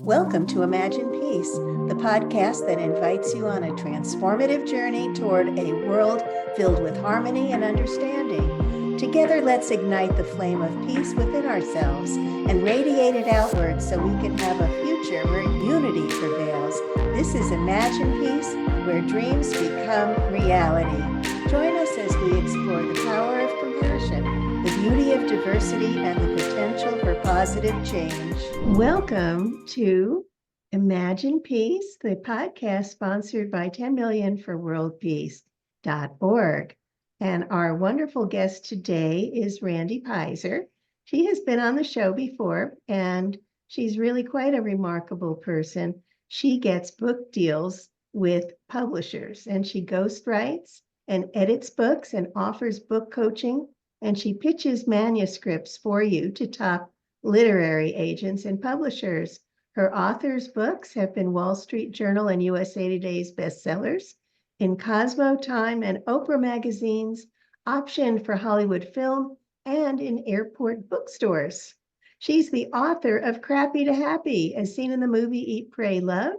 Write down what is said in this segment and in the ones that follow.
Welcome to Imagine Peace, the podcast that invites you on a transformative journey toward a world filled with harmony and understanding. Together, let's ignite the flame of peace within ourselves and radiate it outward so we can have a future where unity prevails. This is Imagine Peace, where dreams become reality. Join us as we explore the power of compassion, the beauty of diversity, and the potential for positive change. Welcome to Imagine Peace, the podcast sponsored by 10 Million for World Peace.org. And our wonderful guest today is Randy Peyser. She has been on the show before, and she's really quite a remarkable person. She gets book deals with publishers, and she ghostwrites and edits books and offers book coaching, and she pitches manuscripts for you to top literary agents and publishers. Her authors' books have been Wall Street Journal and USA Today's bestsellers, in Cosmo, Time, and Oprah magazines, optioned for Hollywood film, and in airport bookstores. She's the author of Crappy to Happy, as seen in the movie Eat, Pray, Love,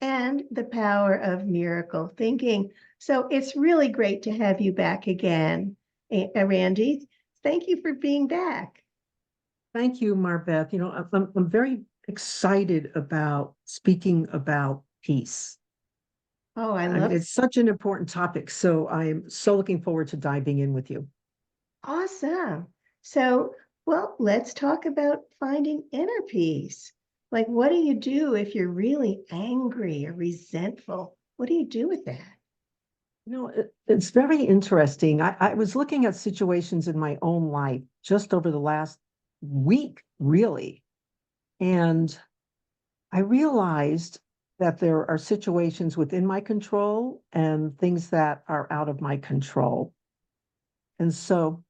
and The Power of Miracle Thinking. So it's really great to have you back again, Randy. Thank you for being back. Thank you, MarBeth. I'm very excited about speaking about peace. Oh, I love it. It's such an important topic. So I'm so looking forward to diving in with you. Awesome. So, well, let's talk about finding inner peace. Like, what do you do if you're really angry or resentful? What do you do with that? It's very interesting. I was looking at situations in my own life just over the last week, really. And I realized that there are situations within my control and things that are out of my control. And so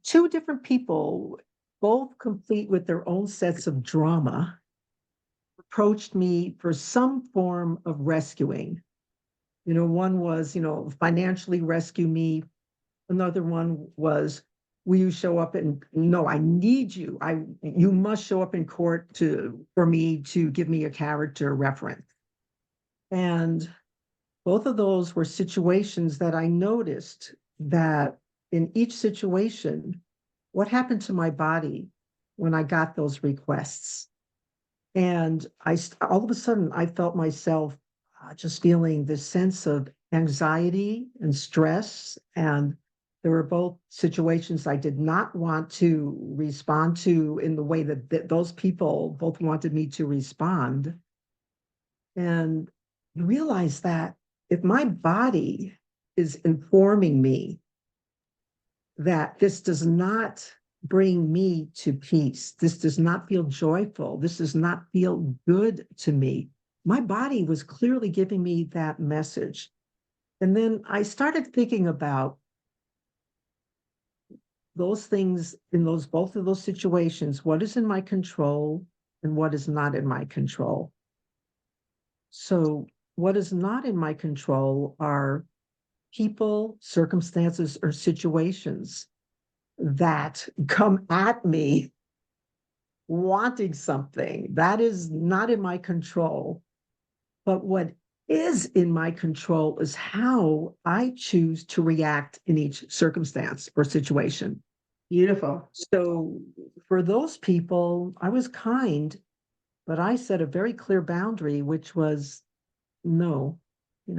two different people, both complete with their own sets of drama, approached me for some form of rescuing. One was, financially rescue me. Another one was, will you show up and no, I need you. You must show up in court for me to give me a character reference. And both of those were situations that I noticed that in each situation, what happened to my body when I got those requests? And all of a sudden, I felt myself just feeling this sense of anxiety and stress. And there were both situations I did not want to respond to in the way that those people both wanted me to respond. And I realized that if my body is informing me that this does not bring me to peace, this does not feel joyful, this does not feel good to me, my body was clearly giving me that message. And then I started thinking about those things in both of those situations, what is in my control and what is not in my control. So what is not in my control are people, circumstances, or situations that come at me wanting something. That is not in my control. But what is in my control is how I choose to react in each circumstance or situation. Beautiful. So for those people, I was kind, but I set a very clear boundary, which was no,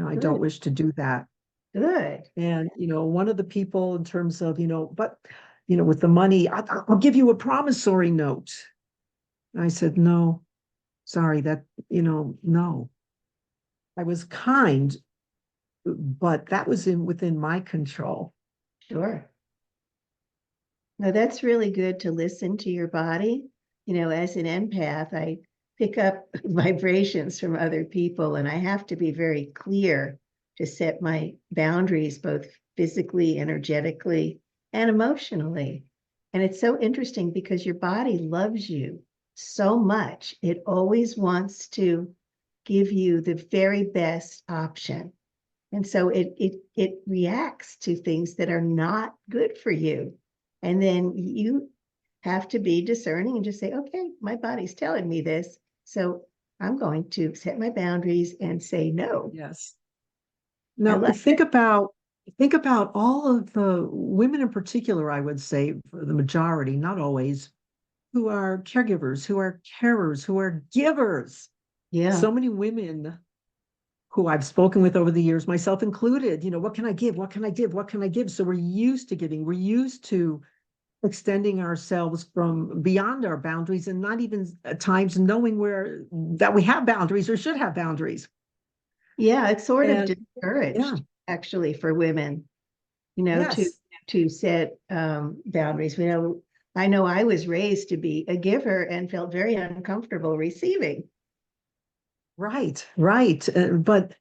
I don't wish to do that. Good. And, one of the people in terms of, with the money, I'll give you a promissory note. And I said, no, sorry, that, no. I was kind, but that was within my control. Sure. Now, that's really good to listen to your body. As an empath, I pick up vibrations from other people, and I have to be very clear to set my boundaries, both physically, energetically, and emotionally. And it's so interesting because your body loves you so much. It always wants to give you the very best option. And so it reacts to things that are not good for you. And then you have to be discerning and just say, okay, my body's telling me this. So I'm going to set my boundaries and say no. Yes. I Now love think about all of the women in particular, I would say, for the majority, not always, who are caregivers, who are carers, who are givers. Yeah. So many women who I've spoken with over the years, myself included, what can I give? What can I give? What can I give? So we're used to giving. We're used to extending ourselves from beyond our boundaries and not even at times knowing where that we have boundaries or should have boundaries. Yeah, it's sort of And yeah, discouraged actually for women, to yes, set boundaries. I know I was raised to be a giver and felt very uncomfortable receiving. right, right. But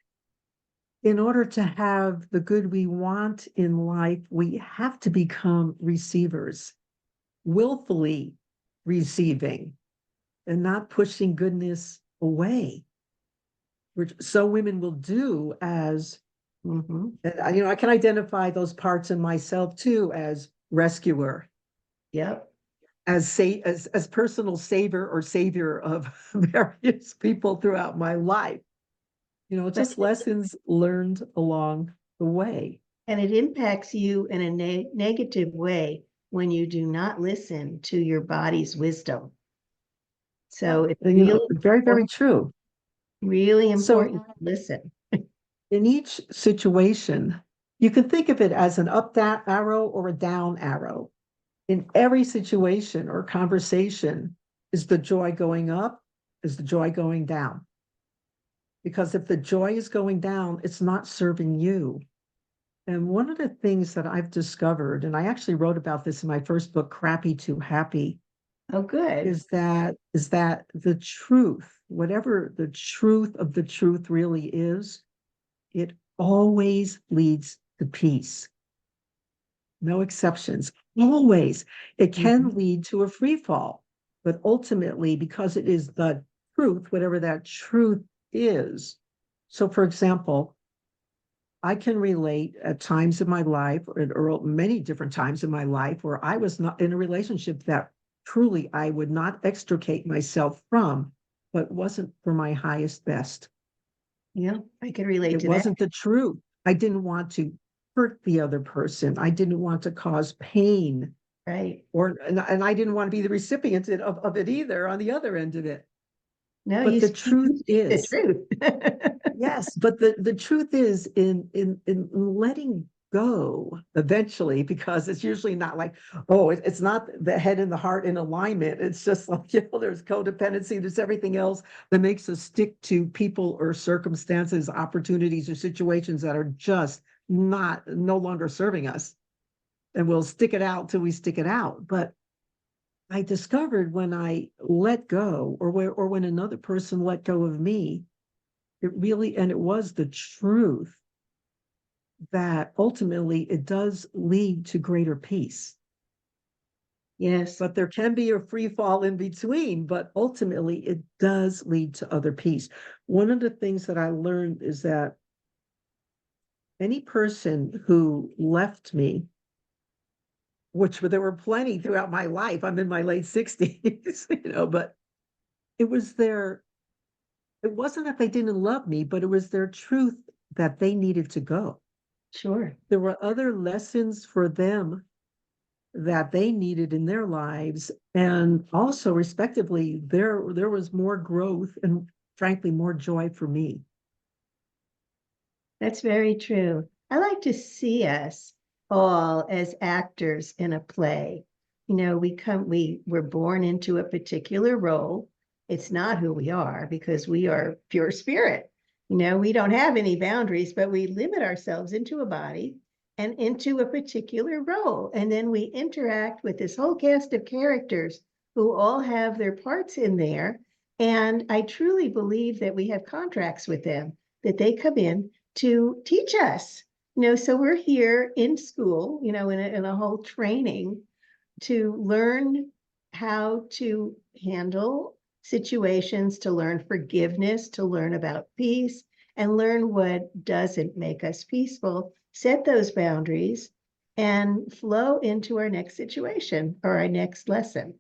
in order to have the good we want in life, we have to become receivers, willfully receiving and not pushing goodness away, which so women will do as, Hmm. I can identify those parts in myself too as rescuer, Yep. as personal saver or savior of various people throughout my life. But Just lessons learned along the way. and it impacts you in a negative way when you do not listen to your body's wisdom. So it's really Very, very important, true. really So important to listen. in each situation, you can think of it as an up that arrow or a down arrow. In every situation or conversation, is the joy going up? Is the joy going down? Because if the joy is going down, it's not serving you. And one of the things that I've discovered, and I actually wrote about this in my first book, Crappy to Happy, Oh, good. is that the truth, whatever the truth of the truth really is, it always leads to peace. No exceptions. Always. It can Mhm. lead to a free fall, but ultimately, because it is the truth, whatever that truth is. So, for example, I can relate at times in my life, or many different times in my life, where I was not in a relationship that truly I would not extricate myself from, but wasn't for my highest best. Yeah, I can relate It to that. wasn't the truth. I didn't want to hurt the other person. I didn't want to cause pain, Right. and I didn't want to be the recipient of it either on the other end of it. No, But the you truth speak the is, truth. yes, but the truth is in letting go eventually, because it's usually not like, oh, it's not the head and the heart in alignment. It's just like, there's codependency, there's everything else that makes us stick to people or circumstances, opportunities, or situations that are just no longer serving us. And we'll stick it out till we stick it out. But I discovered when I let go, or when another person let go of me, and it was the truth, that ultimately it does lead to greater peace. Yes. But there can be a free fall in between, but ultimately it does lead to other peace. One of the things that I learned is that any person who left me, which there were plenty throughout my life, I'm in my late 60s, but it was it wasn't that they didn't love me, but it was their truth that they needed to go. Sure. There were other lessons for them that they needed in their lives. And also, respectively, there was more growth and frankly more joy for me. That's very true. I like to see us all as actors in a play. We're born into a particular role. It's not who we are because we are pure spirit. We don't have any boundaries, but we limit ourselves into a body and into a particular role. And then we interact with this whole cast of characters who all have their parts in there. And I truly believe that we have contracts with them, that they come in to teach us. So we're here in school, in a whole training to learn how to handle situations, to learn forgiveness, to learn about peace, and learn what doesn't make us peaceful, set those boundaries, and flow into our next situation or our next lesson,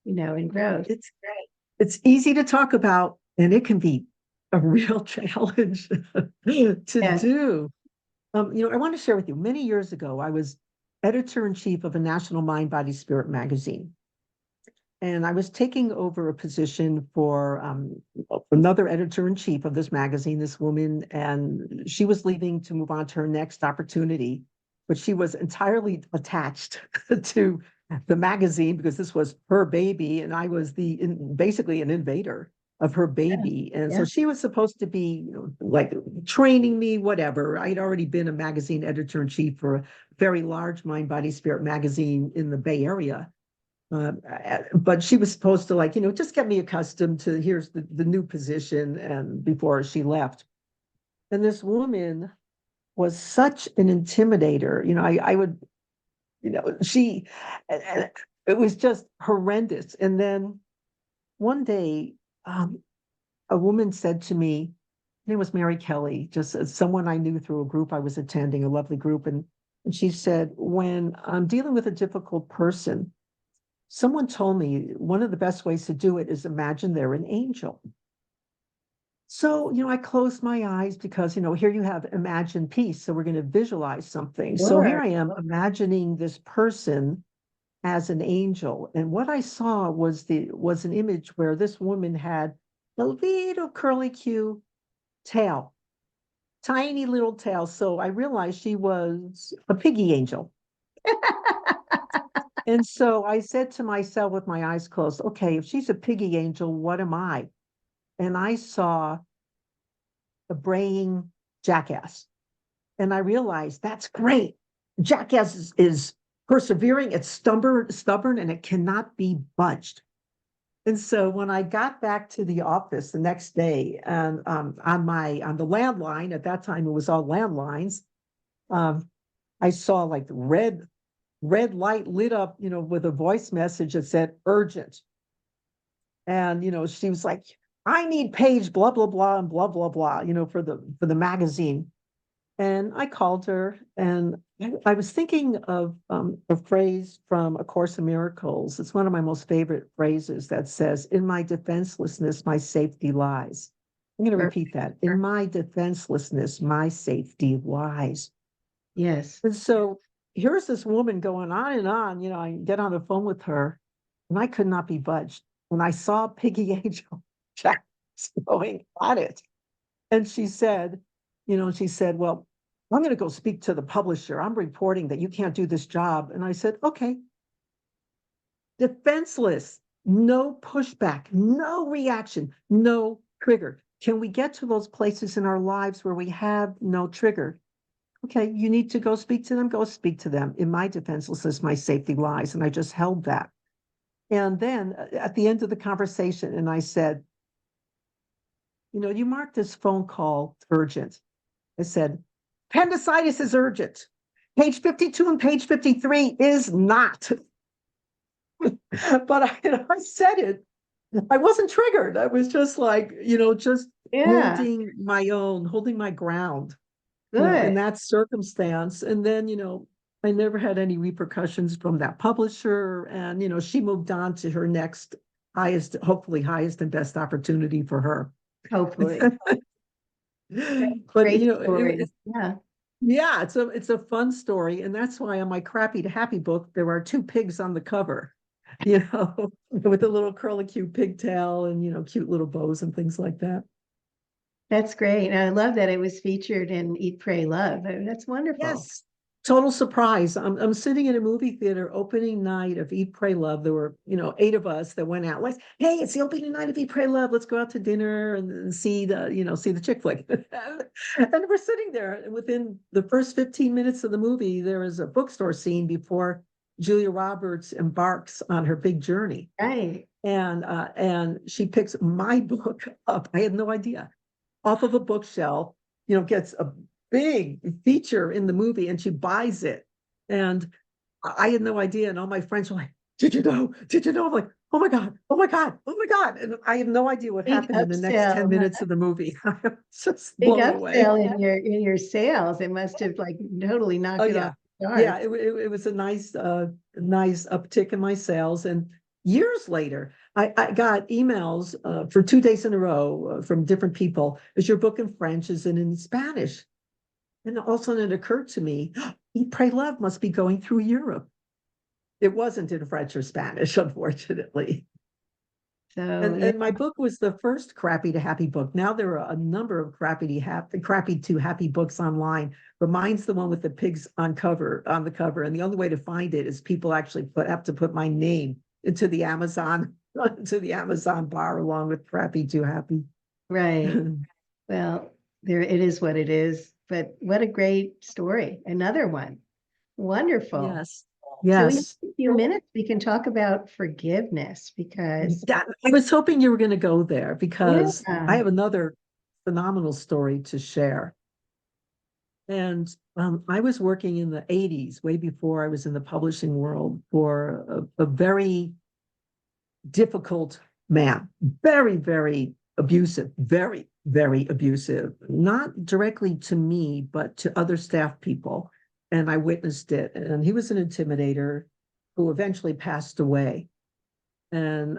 in growth. It's it's easy to talk about, and it can be a real challenge to Yes. do. I want to share with you, many years ago, I was editor-in-chief of a national Mind, Body, Spirit magazine. And I was taking over a position for another editor-in-chief of this magazine, this woman, and she was leaving to move on to her next opportunity, but she was entirely attached to the magazine because this was her baby, and I was basically an invader of her baby. And so Yeah. she was supposed to be, like training me, whatever. I'd already been a magazine editor-in-chief for a very large Mind, Body, Spirit magazine in the Bay Area. But she was supposed to, like, just get me accustomed to here's the new position, and before she left. And this woman was such an intimidator. I would, she, and it was just horrendous. And then one day, a woman said to me, her name was Mary Kelly, just as someone I knew through a group I was attending, a lovely group. And she said, when I'm dealing with a difficult person, someone told me one of the best ways to do it is imagine they're an angel. So, I closed my eyes because, here you have imagine peace. So we're going to visualize something. So here Sure. I am imagining this person as an angel. And what I saw was an image where this woman had a little curly Q tail, tiny little tail. So I realized she was a piggy angel. And so I said to myself with my eyes closed, okay, if she's a piggy angel, what am I? And I saw a braying jackass. And I realized that's great. Jackass is persevering, it's stubborn, and it cannot be budged. And so when I got back to the office the next day, and on the landline, at that time it was all landlines, I saw like the red light lit up, with a voice message that said urgent. And, she was like, I need page blah, blah, blah, and blah, blah, blah, for the magazine. And I called her, and I was thinking of a phrase from A Course in Miracles. It's one of my most favorite phrases that says, in my defenselessness, my safety lies. I'm going to repeat that. In my defenselessness, my safety lies. Yes. And so here's this woman going on and on. I get on the phone with her, and I could not be budged. When I saw Piggy Angel Jack going on it, and she said, well, I'm going to go speak to the publisher. I'm reporting that you can't do this job. And I said, okay. Defenseless, no pushback, no reaction, no trigger. Can we get to those places in our lives where we have no trigger? Okay, you need to go speak to them, go speak to them. In my defenselessness, my safety lies. And I just held that. And then at the end of the conversation, and I said, you marked this phone call urgent. I said, appendicitis is urgent. Page 52 and page 53 is not. But I said it. I wasn't triggered. I was just like, just holding my ground. In Good. that circumstance. And then, I never had any repercussions from that publisher. And, she moved on to her next hopefully highest and best opportunity for her. Hopefully. But, Great story. yeah, it's a fun story. And that's why on my Crappy to Happy book, there are two pigs on the cover, with a little curly cute pigtail and, cute little bows and things like that. That's great. And I love that it was featured in Eat, Pray, Love. That's wonderful. Yes. Total surprise. I'm sitting in a movie theater opening night of Eat, Pray, Love. There were, 8 of us that went out. Like, hey, it's the opening night of Eat, Pray, Love. Let's go out to dinner and see the chick flick. And we're sitting there, and within the first 15 minutes of the movie, there is a bookstore scene before Julia Roberts embarks on her big journey. Right. And she picks my book up. I had no idea. Off of a bookshelf, gets a big feature in the movie, and she buys it. And I had no idea. And all my friends were like, did you know? Did you know? I'm like, oh my God, oh my God, oh my God. And I have no idea what happened in the next 10 minutes of the movie. I'm just Big blown away. upsell in your sales. It must have like totally knocked it off the Yeah, charts. it was a nice uptick in my sales. And years later, I got emails for 2 days in a row from different people. Is your book in French? Is it in Spanish? And all of a sudden it occurred to me, Eat, Pray, Love must be going through Europe. It wasn't in French or Spanish, unfortunately. So yeah, And my book was the first crappy to happy book. Now there are a number of crappy to happy books online, but mine's the one with the pigs on the cover. And the only way to find it is people actually have to put my name into the Amazon bar along with crappy to happy. right. Well, there it is what it is. But what a great story. Another one. Wonderful. Yes. So we have Yes. a few minutes. We can talk about forgiveness because Yeah, I was hoping you were going to go there because I yeah, have another phenomenal story to share. And I was working in the 80s, way before I was in the publishing world, for a very difficult man, very, very abusive, very, very abusive, not directly to me, but to other staff people. And I witnessed it. And he was an intimidator who eventually passed away. And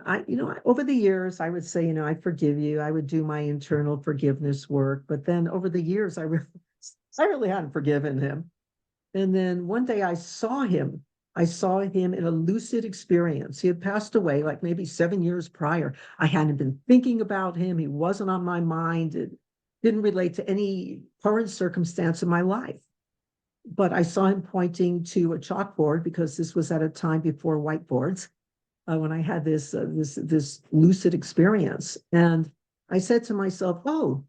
over the years, I would say, I forgive you. I would do my internal forgiveness work. But then over the years, I really hadn't forgiven him. And then one day I saw him. I saw him in a lucid experience. He had passed away like maybe 7 years prior. I hadn't been thinking about him. He wasn't on my mind. It didn't relate to any current circumstance in my life. But I saw him pointing to a chalkboard because this was at a time before whiteboards when I had this lucid experience. And I said to myself, "Oh,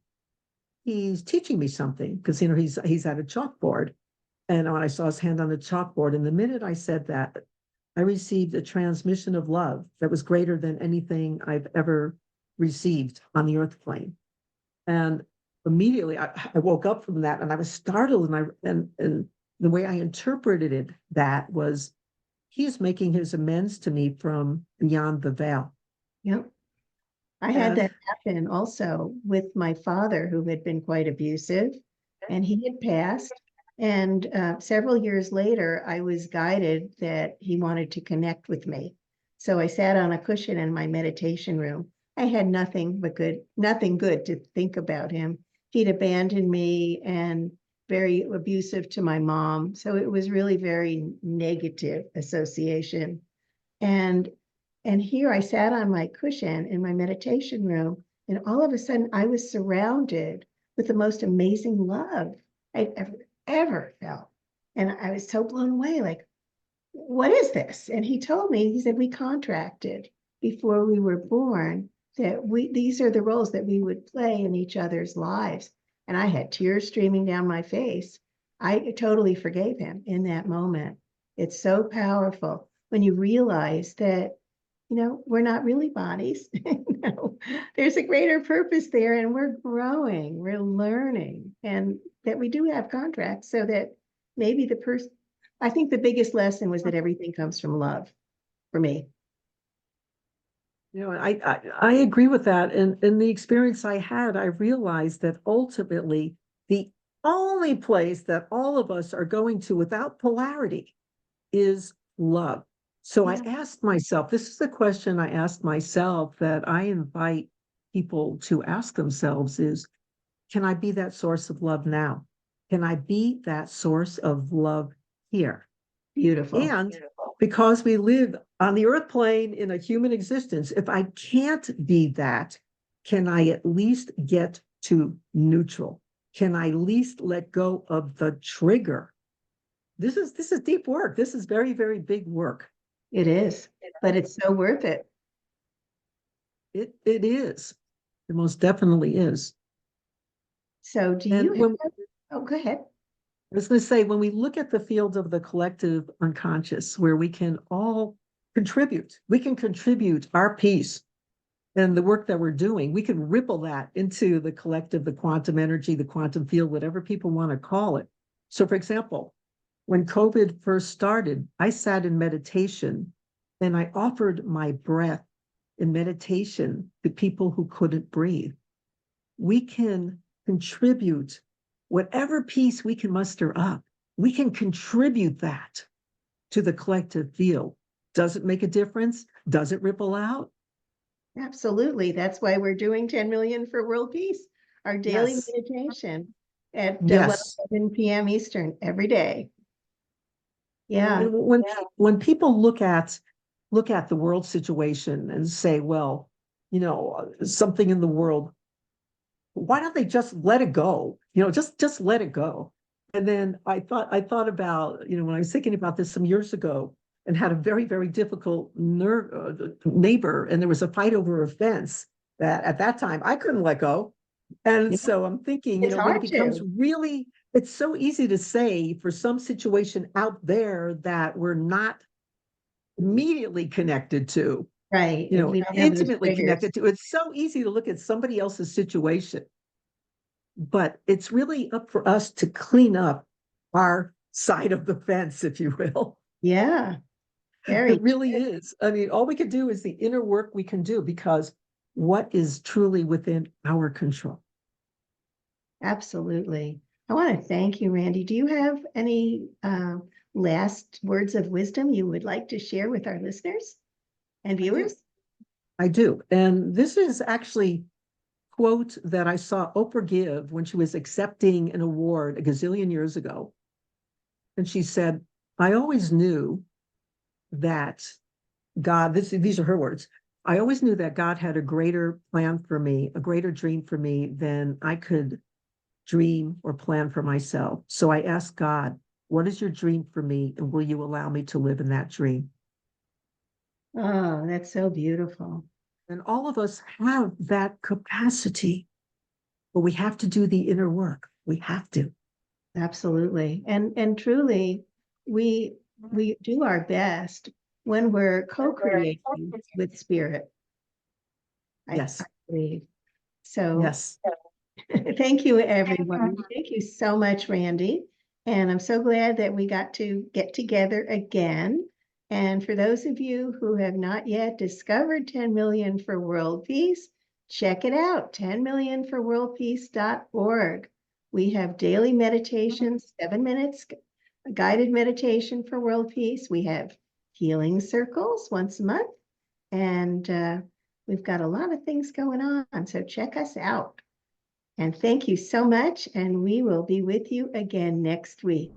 he's teaching me something," because he's at a chalkboard. And when I saw his hand on the chalkboard, and the minute I said that, I received a transmission of love that was greater than anything I've ever received on the earth plane. And immediately I woke up from that and I was startled, and the way I interpreted it, that was he's making his amends to me from beyond the veil. yep. I had And that happen also with my father, who had been quite abusive, and he had passed. And several years later, I was guided that he wanted to connect with me. So I sat on a cushion in my meditation room. I had nothing good to think about him. He'd abandoned me and very abusive to my mom. So it was really very negative association. And and here I sat on my cushion in my meditation room, and all of a sudden I was surrounded with the most amazing love I'd ever felt. And I was so blown away, like, what is this? And he told me, he said, we contracted before we were born that these are the roles that we would play in each other's lives. And I had tears streaming down my face. I totally forgave him in that moment. It's so powerful when you realize that, we're not really bodies. There's a greater purpose there, and we're growing, we're learning, and that we do have contracts so that maybe I think the biggest lesson was that everything comes from love for me. I agree with that. And in the experience I had, I realized that ultimately the only place that all of us are going to without polarity is love. So I Yeah. asked myself, this is the question I asked myself that I invite people to ask themselves is, can I be that source of love now? Can I be that source of love here? Beautiful. And because we live on the earth plane in a human existence, if I can't be that, can I at least get to neutral? Can I at least let go of the trigger? This is deep work. This is very, very big work. It is, but it's so worth it. It is. It most definitely is. So do you And when have, oh, go ahead. I was going to say, when we look at the field of the collective unconscious, where we can all contribute, we can contribute our piece and the work that we're doing, we can ripple that into the collective, the quantum energy, the quantum field, whatever people want to call it. So, for example, when COVID first started, I sat in meditation and I offered my breath in meditation to people who couldn't breathe. We can contribute whatever piece we can muster up. We can contribute that to the collective field. Does it make a difference? does it ripple out? Absolutely. That's why we're doing 10 million for world peace, our daily Yes. meditation at Yes. 11 p.m. Eastern every day. Yeah. And when people look at the world situation and say, well, something in the world, why don't they just let it go? Just let it go. And then I thought about, when I was thinking about this some years ago and had a very, very difficult neighbor, and there was a fight over a fence that at that time I couldn't let go. And Yeah. so I'm thinking, It's when it hard becomes to. really, it's so easy to say for some situation out there that we're not immediately connected to, Right. If we don't have those intimately triggers. connected to. It's so easy to look at somebody else's situation, but it's really up for us to clean up our side of the fence, if you will. Yeah. Very It really is. I mean, all we can do is the inner work we can do, because what is truly within our control. Absolutely. I want to thank you, Randy. Do you have any last words of wisdom you would like to share with our listeners and I do. viewers? I do. And this is actually quote that I saw Oprah give when she was accepting an award a gazillion years ago. And she said, I always knew that these are her words. I always knew that God had a greater plan for me, a greater dream for me than I could dream or plan for myself. So I asked God, what is your dream for me? And will you allow me to live in that dream? Oh, that's so beautiful. And all of us have that capacity, but we have to do the inner work. We have to. Absolutely. And truly, we we do our best when we're co-creating with spirit. I Yes. believe. So Yes. thank you, everyone. Thank you so much, Randy. And I'm so glad that we got to get together again. And for those of you who have not yet discovered 10 million for world peace, check it out, 10millionforworldpeace.org. We have daily meditations, 7 minutes, guided meditation for world peace. We have healing circles once a month. And we've got a lot of things going on. So check us out. And thank you so much. And we will be with you again next week.